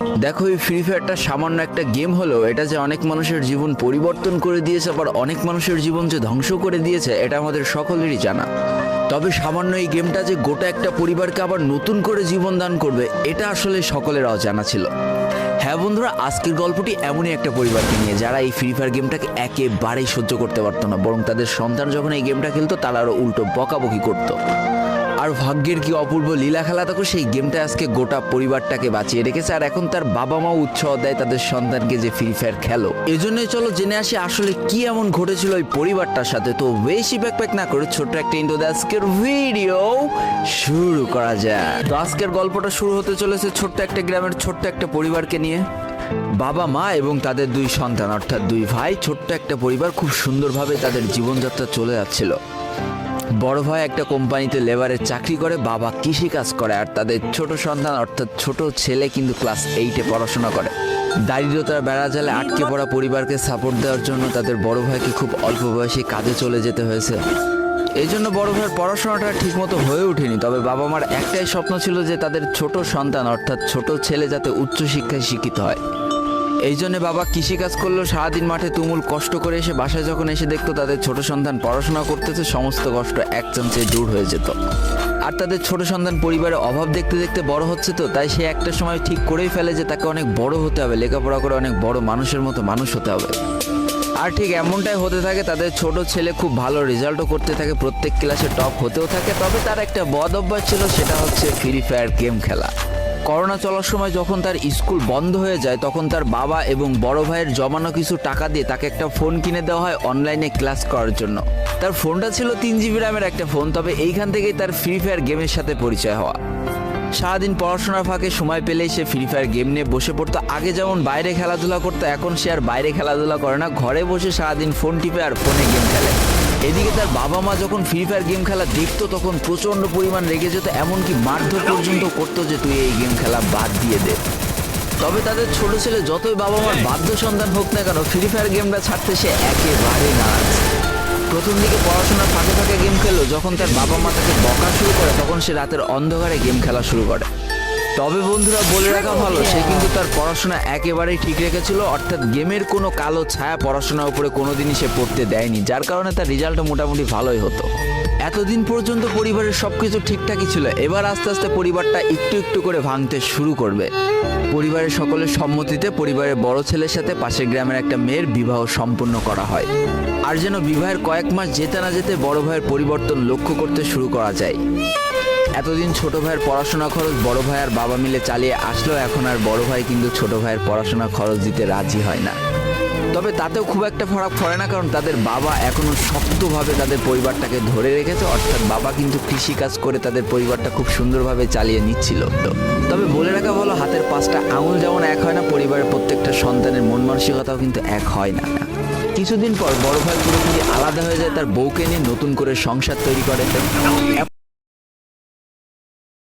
দেখো, এই ফ্রি ফায়ারটা সামান্য একটা গেম হলেও এটা যে অনেক মানুষের জীবন পরিবর্তন করে দিয়েছে, আবার অনেক মানুষের জীবন যে ধ্বংস করে দিয়েছে, এটা আমাদের সকলেরই জানা। তবে সামান্য এই গেমটা যে গোটা একটা পরিবারকে আবার নতুন করে জীবন দান করবে, এটা আসলে সকলের অজানা ছিল। হ্যাঁ বন্ধুরা, আজকের গল্পটি এমনই একটা পরিবারকে নিয়ে যারা এই ফ্রি ফায়ার গেমটাকে একেবারেই সহ্য করতে পারতো না, বরং তাদের সন্তান যখন এই গেমটা খেলতো তারা আরও উল্টো বকাবকি করতো। আর ভাগ্যের কি অপূর্ব লীলা খেলা, তখন সেই গেমটা আজকে গোটা পরিবারটাকে বাঁচিয়ে রেখেছে। আর এখন তার বাবা মাও উৎসাহ দেয় তাদের সন্তানকে যে ফ্রি ফায়ার খেলো। এজন্যই চলো জেনে আসি আসলে কি এমন ঘটেছিল ওই পরিবারটার সাথে। তো বেশি ব্যাকপ্যাক না করে ছোট্ট একটা ইন্ট্রো দিয়ে আজকের ভিডিও শুরু করা যায়। তো আজকের গল্পটা শুরু হতে চলেছে ছোট্ট একটা গ্রামের ছোট্ট একটা পরিবারকে নিয়ে। বাবা মা এবং তাদের দুই সন্তান অর্থাৎ দুই ভাই, ছোট্ট একটা পরিবার, খুব সুন্দরভাবে তাদের জীবনযাত্রা চলে যাচ্ছিল। বড় ভাই একটা কোম্পানিতে লেবারের চাকরি করে, বাবা কৃষিকাজ করে, আর তাদের ছোট সন্তান অর্থাৎ ছোট ছেলে কিন্তু ক্লাস 8-এ পড়াশোনা করে। দারিদ্রতার বেড়াজালে আটকে পড়া পরিবারকে সাপোর্ট দেওয়ার জন্য তাদের বড় ভাইকে খুব অল্প বয়সে কাজে চলে যেতে হয়েছে। এই জন্য বড় ভাইয়ের পড়াশোনাটা ঠিকমতো হয়ে ওঠেনি। তবে বাবা মার একটাই স্বপ্ন ছিল যে তাদের ছোট সন্তান অর্থাৎ ছোট ছেলে যাতে উচ্চশিক্ষায় শিক্ষিত হয়। এই জন্য বাবা কৃষিকাজ করলেও সারাদিন মাঠে তুমুল কষ্ট করে এসে বাসায় যখন এসে দেখতো তাদের ছোট সন্তান পড়াশোনা করতেছে, সমস্ত কষ্ট এক চান্সে দূর হয়ে যেত। আর তাদের ছোট সন্তান পরিবারের অভাব দেখতে দেখতে বড় হচ্ছে, তো তাই সে একটা সময় ঠিক করেই ফেলে যে তাকে অনেক বড় হতে হবে, লেখাপড়া করে অনেক বড় মানুষের মতো মানুষ হতে হবে। আর ঠিক এমনটাই হতে থাকে। তাদের ছোট ছেলে খুব ভালো রেজাল্টও করতে থাকে, প্রত্যেক ক্লাসে টপ হতেও থাকে। তবে তার একটা বদ অভ্যাস ছিল, সেটা হচ্ছে ফ্রি ফায়ার গেম খেলা। করোনা চলার সময় যখন তার স্কুল বন্ধ হয়ে যায়, তখন তার বাবা এবং বড় ভাইয়ের জমানো কিছু টাকা দিয়ে তাকে একটা ফোন কিনে দেওয়া হয় অনলাইনে ক্লাস করার জন্য। তার ফোনটা ছিল 3 GB র্যামের একটা ফোন। তবে এইখান থেকেই তার ফ্রি ফায়ার গেমের সাথে পরিচয় হওয়া। সারাদিন পড়াশোনার ফাঁকে সময় পেলেই সে ফ্রি ফায়ার গেম নিয়ে বসে পড়তো। আগে যেমন বাইরে খেলাধুলা করতো, এখন সে আর বাইরে খেলাধুলা করে না, ঘরে বসে সারাদিন ফোন টিপে আর ফোনে গেম খেলে। এদিকে তার বাবা মা যখন ফ্রি ফায়ার গেম খেলা দেখতো তখন প্রচণ্ড পরিমাণ রেগে যেত, এমনকি মারধর পর্যন্ত করতো যে তুই এই গেম খেলা বাদ দিয়ে দে। তবে তাদের ছোট ছেলে যতই বাবা মার বাধ্য সন্তান হোক না কেন, ফ্রি ফায়ার গেমটা ছাড়তে সে একেবারে নারাজ। প্রথম দিকে পড়াশোনার ফাঁকে ফাঁকে গেম খেললো, যখন তার বাবা মা তাকে বকা শুরু করে তখন সে রাতের অন্ধকারে গেম খেলা শুরু করে। তবে বন্ধুরা বলে রাখা ভালো, সে কিন্তু তার পড়াশোনা একেবারেই ঠিক রেখেছিল, অর্থাৎ গেমের কোনো কালো ছায়া পড়াশোনার উপরে কোনোদিনই সে পড়তে দেয়নি, যার কারণে তার রেজাল্টও মোটামুটি ভালোই হতো। এতদিন পর্যন্ত পরিবারের সবকিছু ঠিকঠাকই ছিল। এবার আস্তে আস্তে পরিবারটা একটু একটু করে ভাঙতে শুরু করবে। পরিবারের সকলের সম্মতিতে পরিবারের বড় ছেলের সাথে পাশের গ্রামের একটা মেয়ের বিবাহ সম্পন্ন করা হয়। আর যেন বিবাহের কয়েক মাস যেতে না যেতে বড় ভাইয়ের পরিবর্তন লক্ষ্য করতে শুরু করা যায়। এতদিন ছোট ভাইয়ের পড়াশোনা খরচ বড় ভাই আর বাবা মিলে চালিয়ে আসলেও এখন আর বড় ভাই কিন্তু ছোট ভাইয়ের পড়াশোনা খরচ দিতে রাজি হয় না। তবে তাতেও খুব একটা ফারাক পড়ে না, কারণ তাদের বাবা এখনো শক্তভাবে তাদের পরিবারটাকে ধরে রেখেছে। অর্থাৎ বাবা কিন্তু কৃষিকাজ করে তাদের পরিবারটা খুব সুন্দরভাবে চালিয়ে নিচ্ছিল। তবে বলে রাখা ভালো, হাতের 5টা আঙুল যেমন এক হয় না, পরিবারের প্রত্যেকটা সন্তানের মন মানসিকতাও কিন্তু এক হয় না। কিছুদিন পর বড় ভাই পুরোপুরি আলাদা হয়ে যায়, তার বউকে নিয়ে নতুন করে সংসার তৈরি করে।